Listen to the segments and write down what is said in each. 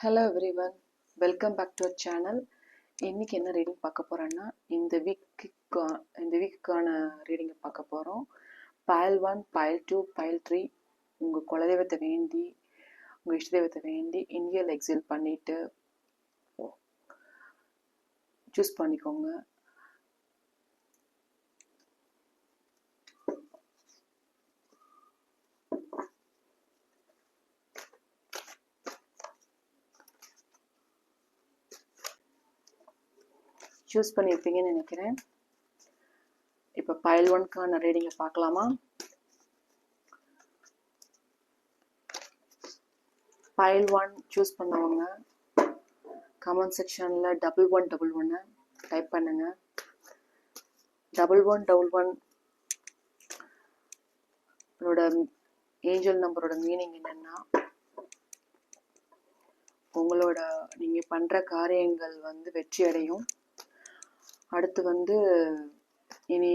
Hello everyone, welcome back to our channel. இன்றைக்கி என்ன reading பார்க்க போகிறோன்னா இந்த வீக்குக்கான ரீடிங்கை பார்க்க போகிறோம். பயல் 1, பயல் 2, பயல் 3 உங்கள் குலதெய்வத்தை வேண்டி, உங்கள் இஷ்ட தெய்வத்தை வேண்டி இன்ஹேல் எக்ஸேல் பண்ணிவிட்டு சூஸ் பண்ணிக்கோங்க. சூஸ் பண்ணியிருப்பீங்கன்னு நினைக்கிறேன். இப்போ பயல் 1க்கான ரீடிங்கை பார்க்கலாமா? பயல் 1 சூஸ் பண்ணவங்க கமெண்ட் செக்ஷனில் 1111 டைப் பண்ணுங்க. 1111 ஏஞ்சல் நம்பரோட மீனிங் என்னன்னா, உங்களோட நீங்கள் பண்ணுற காரியங்கள் வெற்றி அடையும். அடுத்து இனி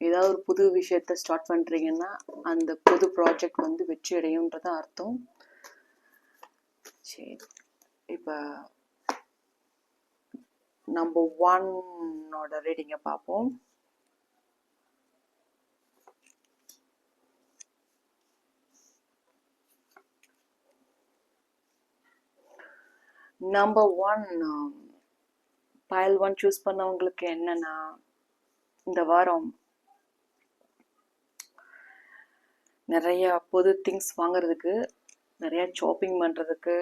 ஏதாவது ஒரு புது விஷயத்த ஸ்டார்ட் பண்ணுறீங்கன்னா அந்த புது ப்ராஜெக்ட் வெற்றி அடையும்ன்றது அர்த்தம். சரி, இப்போ நம்பர் 1 ரீடிங்கை பார்ப்போம். நம்பர் 1 பயல் 1 சூஸ் பண்ணவங்களுக்கு என்னன்னா, இந்த வாரம் நிறைய புது திங்ஸ் வாங்குறதுக்கு, நிறைய ஷாப்பிங் பண்ணுறதுக்கு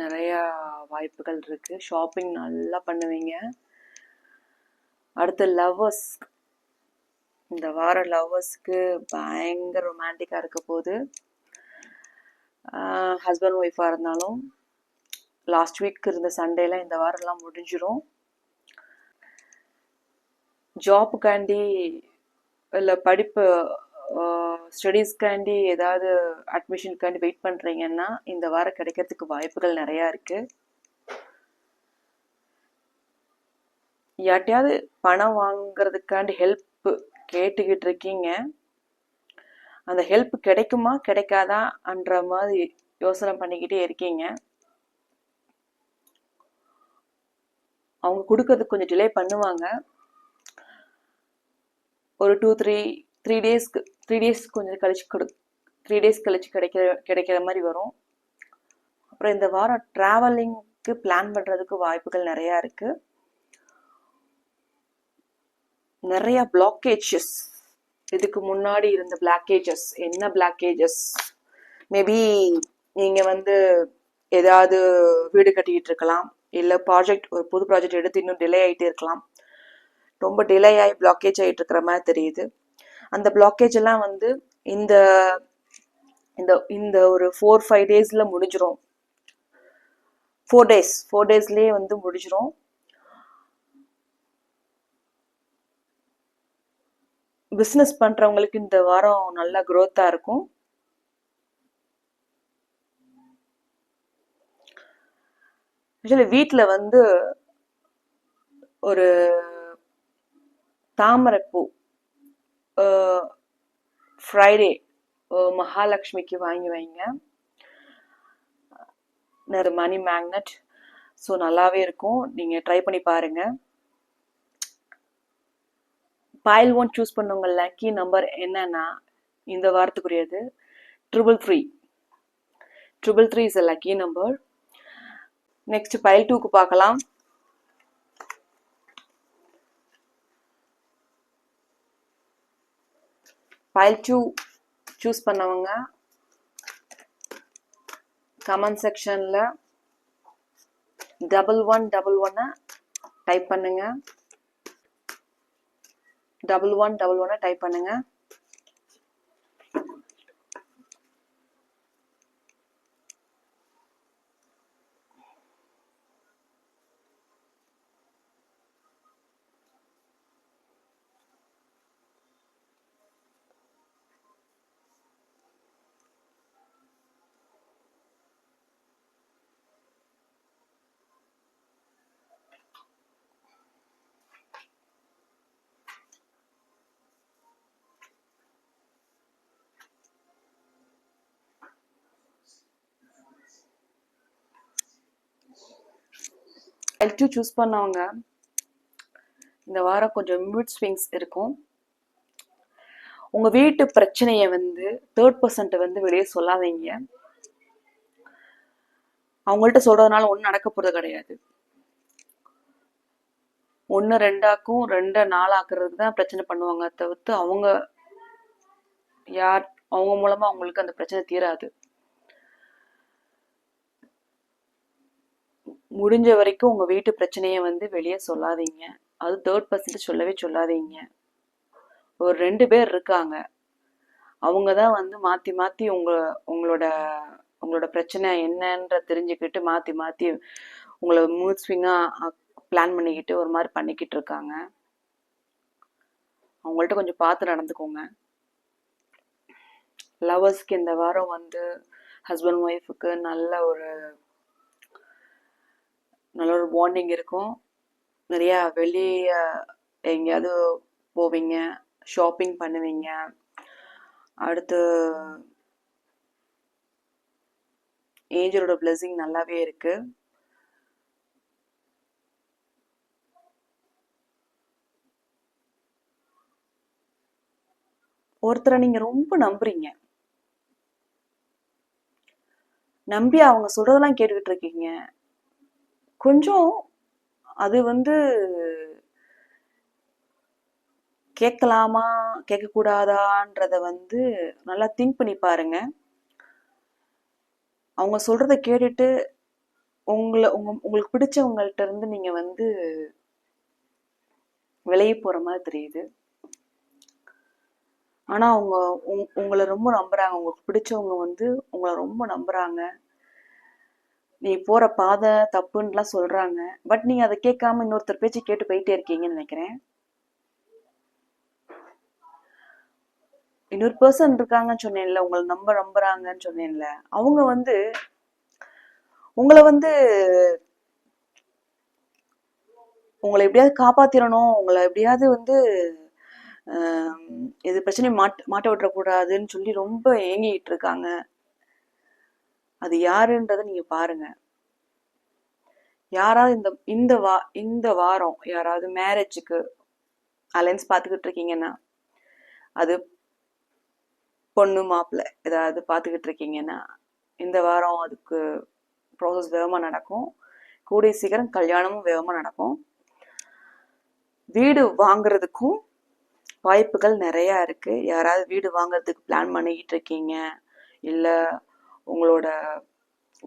நிறைய வாய்ப்புகள் இருக்குது. ஷாப்பிங் நல்லா பண்ணுவீங்க. அடுத்து லவ்வர்ஸ், இந்த வாரம் லவ்வர்ஸ்க்கு பயங்கர ரொமான்டிக்காக இருக்க போகுது. ஹஸ்பண்ட் ஒய்ஃபாக இருந்தாலும் லாஸ்ட் வீக் இருந்த சண்டேலாம் இந்த வாரம்லாம் முடிஞ்சிடும். ஜாப்புக்காண்டி இல்லை படிப்பு ஸ்டடீஸ்க்காண்டி ஏதாவது அட்மிஷனுக்காண்டி வெயிட் பண்ணுறீங்கன்னா இந்த வாரம் கிடைக்கிறதுக்கு வாய்ப்புகள் நிறையா இருக்குது. யார்ட்டையாவது பணம் வாங்குறதுக்காண்டி ஹெல்ப் கேட்டுக்கிட்டு இருக்கீங்க. அந்த ஹெல்ப் கிடைக்குமா கிடைக்காதான்ற மாதிரி யோசனை பண்ணிக்கிட்டே இருக்கீங்க. அவங்க கொடுக்கறதுக்கு கொஞ்சம் டிலே பண்ணுவாங்க. ஒரு 2-3 டேஸ் கொஞ்சம் கழிச்சு 3 டேஸ் கழிச்சு கிடைக்கிற மாதிரி வரும். அப்புறம் இந்த வாரம் ட்ராவலிங்க்கு பிளான் பண்ணுறதுக்கு வாய்ப்புகள் நிறையா இருக்குது. நிறைய பிளாக்கேஜஸ், இதுக்கு முன்னாடி இருந்த பிளாக்கேஜஸ், என்ன பிளாக்கேஜஸ், மேபி நீங்கள் ஏதாவது வீடு கட்டிக்கிட்டு இருக்கலாம், இல்லை ஒரு புது ப்ராஜெக்ட் எடுத்து இன்னும் டிலே ஆகிட்டே இருக்கலாம். ரொம்ப டிலே ஆகி பிளாக்கேஜ் ஆகிட்டு இருக்கிற மாதிரி தெரியுது. அந்த பிளாக்கேஜ் எல்லாம் இந்த இந்த இந்த ஒரு 4-5 டேஸ்ல முடிஞ்சிடும். 4 டேஸ்லயே முடிஞ்சிடும். பிஸ்னஸ் பண்றவங்களுக்கு இந்த வாரம் நல்ல growth-ஆ இருக்கும். வீட்டில் ஒரு தாமரைப்பூ ஃப்ரைடே மகாலட்சுமிக்கு வாங்கி வைங்க. மணி மேக்னெட், ஸோ நல்லாவே இருக்கும். நீங்கள் ட்ரை பண்ணி பாருங்க. பயல் 1 சூஸ் பண்ணவங்க லக்கி நம்பர் என்னன்னா, இந்த வாரத்துக்குரியது 333. 333 is a lucky number. Next பயல் 2க்கு பார்க்கலாம். பயல் 2 சூஸ் பண்ணவங்க கமெண்ட் செக்ஷன்ல 1111 டைப் பண்ணுங்க. 1111 டைப் பண்ணுங்க. L2 சூஸ் பண்ணவங்க இந்த வாரம் கொஞ்சம் மூட் ஸ்விங்ஸ் இருக்கும். உங்க வீட்டு பிரச்சனையை வந்து தேர்ட் பர்சன்ட் வந்து வெளியே சொல்லாதீங்க. அவங்கள்ட்ட சொல்றதுனால ஒன்றும் நடக்க போறது கிடையாது. 1 2 2 4 ஆக்குறதுக்கு தான் பிரச்சனை பண்ணுவாங்க தவிர்த்து அவங்க மூலமா அவங்களுக்கு அந்த பிரச்சனை தீராது. முடிஞ்ச வரைக்கும் உங்க வீட்டு பிரச்சனையை வந்து வெளியே சொல்லாதீங்க. அது தேர்ட் பர்சன்ட் சொல்லவே சொல்லாதீங்க. ஒரு 2 பேர் இருக்காங்க, அவங்க தான் வந்து மாத்தி மாத்தி உங்களோட உங்களோட பிரச்சனை என்னன்ற தெரிஞ்சுக்கிட்டு மாத்தி மாத்தி உங்களை மூட் ஸ்விங்கா பிளான் பண்ணிக்கிட்டு ஒரு மாதிரி பண்ணிக்கிட்டு இருக்காங்க. அவங்கள்ட்ட கொஞ்சம் பார்த்து நடந்துக்கோங்க. லவர்ஸ்க்கு இந்த வாரம் வந்து ஹஸ்பண்ட் ஒய்ஃபுக்கு நல்ல ஒரு பாண்டிங் இருக்கும். நிறைய வெளியே எங்கேயாவது போவீங்க, ஷாப்பிங் பண்ணுவீங்க. அடுத்து ஏஞ்சலோட பிளெஸிங் நல்லாவே இருக்கு. ஒருத்தரை நீங்க ரொம்ப நம்புறீங்க, நம்பி அவங்க சொல்றதெல்லாம் கேட்டுக்கிட்டு இருக்கீங்க. கொஞ்சம் அது வந்து கேட்கலாமா கேட்கக்கூடாதான்றத வந்து நல்லா திங்க் பண்ணி பாருங்க. அவங்க சொல்றத கேட்டுட்டு உங்களுக்கு பிடிச்சவங்கள்ட்ட இருந்து நீங்க வந்து விலகி போற மாதிரி தெரியுது. ஆனா அவங்க உங்களை ரொம்ப நம்புறாங்க. உங்களுக்கு பிடிச்சவங்க வந்து உங்களை ரொம்ப நம்புறாங்க. நீ போற பாதை தப்புன்னுலாம் சொல்றாங்க. பட் நீங்க அதை கேட்காம இன்னொருத்தர் பேச்சு கேட்டு போயிட்டே இருக்கீங்கன்னு நினைக்கிறேன். இன்னொரு பர்சன் இருக்காங்கன்னு சொன்னேன்ல, உங்களை நம்புறாங்கன்னு சொன்னேன்ல, அவங்க வந்து உங்களை வந்து உங்களை எப்படியாவது காப்பாத்திரணும், உங்களை எப்படியாவது வந்து இது பிரச்சனை மாட்ட விட்டுறக்கூடாதுன்னு சொல்லி ரொம்ப ஏங்கிட்டு இருக்காங்க. அது யாருன்றத நீங்க பாருங்க. யாராவது இந்த வாரம் யாராவது மேரேஜுக்கு அலைன்ஸ் பார்த்துக்கிட்டு இருக்கீங்கன்னா, அது பொண்ணு மாப்பிள்ளை ஏதாவது பார்த்துக்கிட்டு இருக்கீங்கன்னா, இந்த வாரம் அதுக்கு ப்ராசஸ் வேகமாக நடக்கும். கூடிய சீக்கிரம் கல்யாணமும் வேகமாக நடக்கும். வீடு வாங்குறதுக்கும் வாய்ப்புகள் நிறையா இருக்கு. யாராவது வீடு வாங்குறதுக்கு பிளான் பண்ணிக்கிட்டு இருக்கீங்க, இல்லை உங்களோட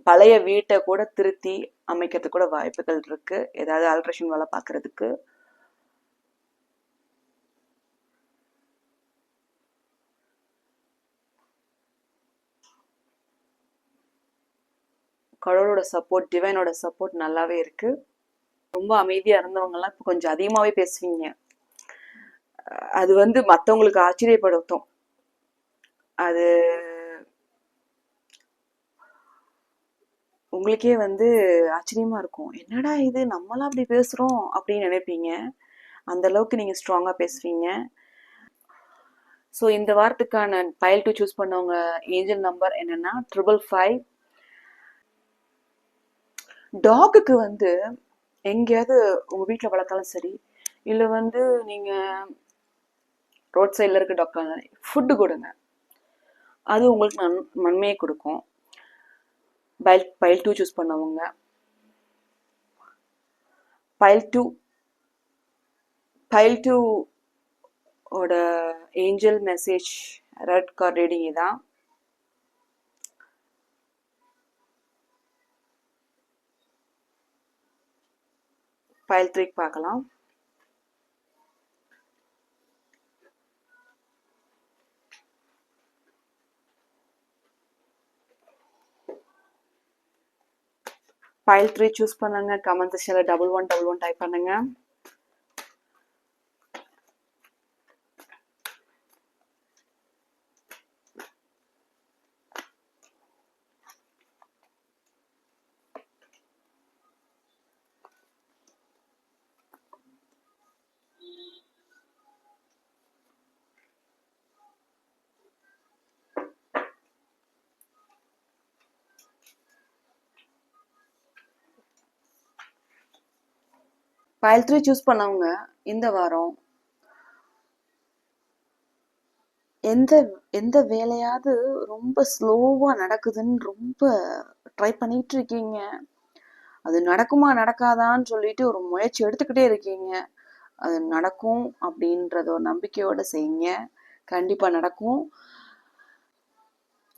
பழைய வீட்டை கூட திருத்தி அமைக்கிறதுக்கு கூட வாய்ப்புகள் இருக்கு. ஏதாவது ஆல்ட்ரேஷன் வேலை பார்க்கறதுக்கு. கடவுளோட சப்போர்ட், டிவைனோட சப்போர்ட் நல்லாவே இருக்கு. ரொம்ப அமைதியா இருந்தவங்கலாம் இப்போ கொஞ்சம் அதிகமாவே பேசுவீங்க. அது வந்து மற்றவங்களுக்கு ஆச்சரியப்படுத்தும். அது உங்களுக்கே வந்து ஆச்சரியமா இருக்கும். என்னடா இது, நம்மளாம் அப்படி பேசுறோம் அப்படின்னு நினைப்பீங்க. அந்த அளவுக்கு நீங்க ஸ்ட்ராங்கா பேசுவீங்க. ஸோ இந்த வாரத்துக்கான பைல் 2 சூஸ் பண்ணவங்க ஏஞ்சல் நம்பர் என்னன்னா 555. டாகுக்கு வந்து எங்கேயாவது உங்க வீட்டில் வளர்த்தாலும் சரி, இல்லை வந்து நீங்க ரோட் சைடில் இருக்க டாக்டர் ஃபுட்டு கொடுங்க. அது உங்களுக்கு நன்மையை கொடுக்கும். பைல் 2 சூஸ் பண்ணவங்க பைல் 2 ஓட angel message red card reading இதான். பைல் 3 பார்க்கலாம். பைல் 3 சூஸ் பண்ணுங்க. கமெண்ட் செக்ஷன்ல 1111 டைப் பண்ணுங்க. பைல் 3 சூஸ் பண்ணவங்க இந்த வாரம் எந்த எந்த வேலையாவது ரொம்ப ஸ்லோவா நடக்குதுன்னு ரொம்ப ட்ரை பண்ணிட்டு இருக்கீங்க. அது நடக்குமா நடக்காதான்னு சொல்லிட்டு ஒரு முயற்சி எடுத்துக்கிட்டே இருக்கீங்க. அது நடக்கும் அப்படின்றத ஒரு நம்பிக்கையோட செய்யுங்க. கண்டிப்பா நடக்கும்.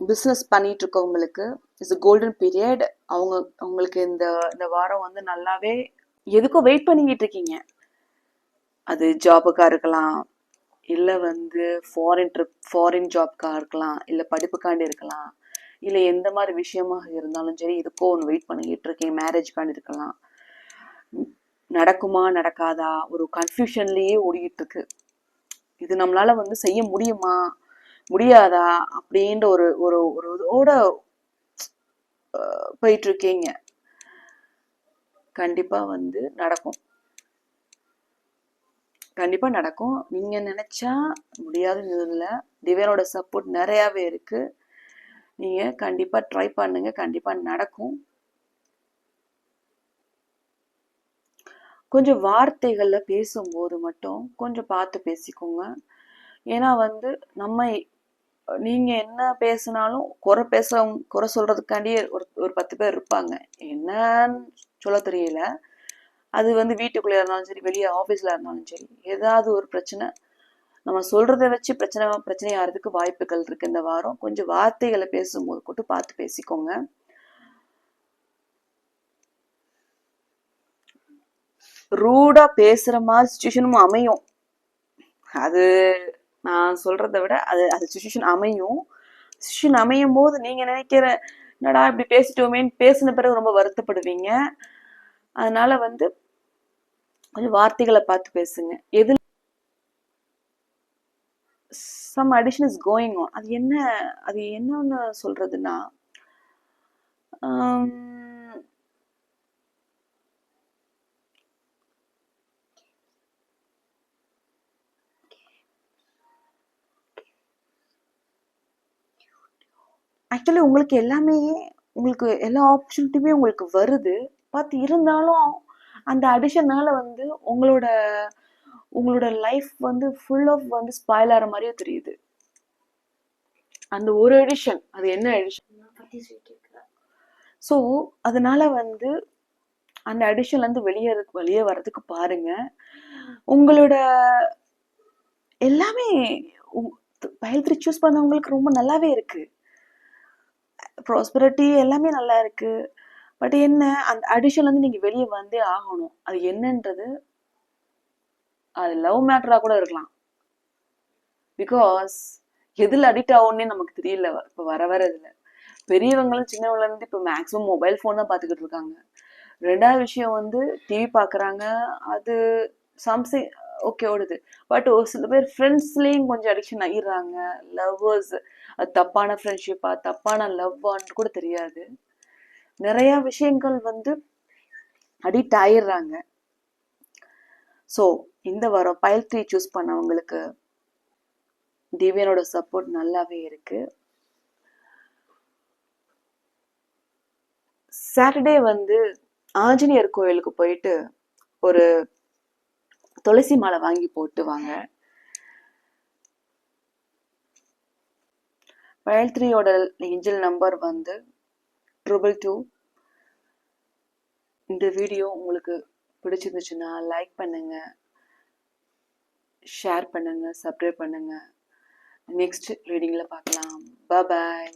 பிஸ்னஸ் பண்ணிட்டு இருக்கவங்களுக்கு இட்ஸ் கோல்டன் பீரியட். அவங்களுக்கு இந்த இந்த வாரம் வந்து நல்லாவே எதுக்கோ வெயிட் பண்ணிக்கிட்டு இருக்கீங்க. அது ஜாபுக்கா இருக்கலாம், இல்லை வந்து ஃபாரின் ஜாப்க்கா இருக்கலாம், இல்லை படிப்புக்காண்டி இருக்கலாம், இல்லை எந்த மாதிரி விஷயமாக இருந்தாலும் சரி இதுக்கோ ஒன்று வெயிட் பண்ணிக்கிட்டு இருக்கீங்க. மேரேஜ்க்காண்டி இருக்கலாம். நடக்குமா நடக்காதா ஒரு கன்ஃபியூஷன்லேயே ஓடிக்கிட்டு இருக்கு. இது நம்மளால வந்து செய்ய முடியுமா முடியாதா அப்படின்ற ஒரு ஒரு ஒரு இதோட போயிட்டு இருக்கீங்க. கண்டிப்பா வந்து நடக்கும். கண்டிப்பா நடக்கும். நீங்க நினைச்சா முடியாதுன்னு இல்லை. டிவைனோட சப்போர்ட் நிறையாவே இருக்கு. நீங்க கண்டிப்பா ட்ரை பண்ணுங்க. கண்டிப்பா நடக்கும். கொஞ்சம் வார்த்தைகள்ல பேசும்போது மட்டும் கொஞ்சம் பார்த்து பேசிக்கோங்க. ஏன்னா வந்து நீங்க என்ன பேசினாலும் குறை சொல்றதுக்காண்டி ஒரு 10 பேர் இருப்பாங்க. என்னன்னு சொல்ல தெரியல. அது வந்து வீட்டுக்குள்ள இருந்தாலும் சரி, வெளியே ஆபீஸ்ல இருந்தாலும் சரி, ஏதாவது ஒரு பிரச்சனை நம்ம சொல்றதை வச்சு பிரச்சனை ஆகிறதுக்கு வாய்ப்புகள் இருக்கு. இந்த வாரம் கொஞ்சம் வார்த்தைகளை பேசும்போது கூட பார்த்து பேசிக்கோங்க. ரூடா பேசுற மாதிரி சுச்சுவேஷனும் அமையும். அது நான் சொல்றதை விட அது சுச்சுவேஷன் அமையும் போது நீங்க நினைக்கிற என்னடா இப்படி பேசிட்டோமேன்னு பேசின பிறகு ரொம்ப வருத்தப்படுவீங்க. அதனால வந்து கொஞ்சம் வார்த்தைகளை பார்த்து பேசுங்க. எது some addition is going on. அது என்னன்னு சொல்றதுன்னா, ஆக்சுவலி உங்களுக்கு எல்லா ஆப்பர்ச்சுனிட்டியுமே உங்களுக்கு வருது. பட் இருந்தாலும் அந்த அடிஷனால வந்து உங்களோட லைஃப் வந்து ஃபுல் ஆஃப் வந்து ஸ்பாயில் ஆகிற மாதிரியே தெரியுது. அந்த ஒரு எடிஷன், அது என்ன எடிஷன்? ஸோ அதனால வந்து அந்த அடிஷன்லேருந்து வெளியே வர்றதுக்கு பாருங்க. உங்களோட எல்லாமே பைல் 3 சூஸ் பண்ணவங்களுக்கு ரொம்ப நல்லாவே இருக்கு. ப்ராஸ்பரிட்டி எல்லாமே நல்லா இருக்கு. பட் என்ன, அந்த அடிஷன்லேருந்து நீங்கள் வெளியே வந்தே ஆகணும். அது என்னன்றது அது லவ் மேட்டராக கூட இருக்கலாம். பிகாஸ் எதில் அடிக்ட் ஆகும்னே நமக்கு தெரியல. இப்போ வர இதில் பெரியவங்களும் சின்னவங்கலேருந்து இப்போ மேக்ஸிமம் மொபைல் ஃபோன் தான் பார்த்துக்கிட்டு இருக்காங்க. ரெண்டாவது விஷயம் வந்து டிவி பார்க்குறாங்க. அது சம்திங் ஓகே ஓடுது. பட் ஒரு சில பேர் ஃப்ரெண்ட்ஸ்லேயும் கொஞ்சம் அடிக்ஷன் ஆகிடுறாங்க. லவ்வர்ஸ், அது தப்பான ஃப்ரெண்ட்ஷிப்பா தப்பான லவ்வான்னு கூட தெரியாது. நிறையா விஷயங்கள் வந்து அடிக்ட் ஆயிடுறாங்க. ஸோ இந்த வாரம் பைல் 3 சூஸ் பண்ணவங்களுக்கு டிவியனோட சப்போர்ட் நல்லாவே இருக்கு. சாட்டர்டே வந்து ஆஞ்சநேயர் கோயிலுக்கு போயிட்டு ஒரு துளசி மாலை வாங்கி போட்டு வாங்க. பைல் 3யோட ஏஞ்சல் நம்பர் வந்து 222. இந்த வீடியோ உங்களுக்கு பிடிச்சிருந்துச்சுன்னா லைக் பண்ணுங்க, ஷேர் பண்ணுங்க, சப்ஸ்கிரைப் பண்ணுங்க. நெக்ஸ்ட் ரீடிங்ல பார்க்கலாம். பாய்.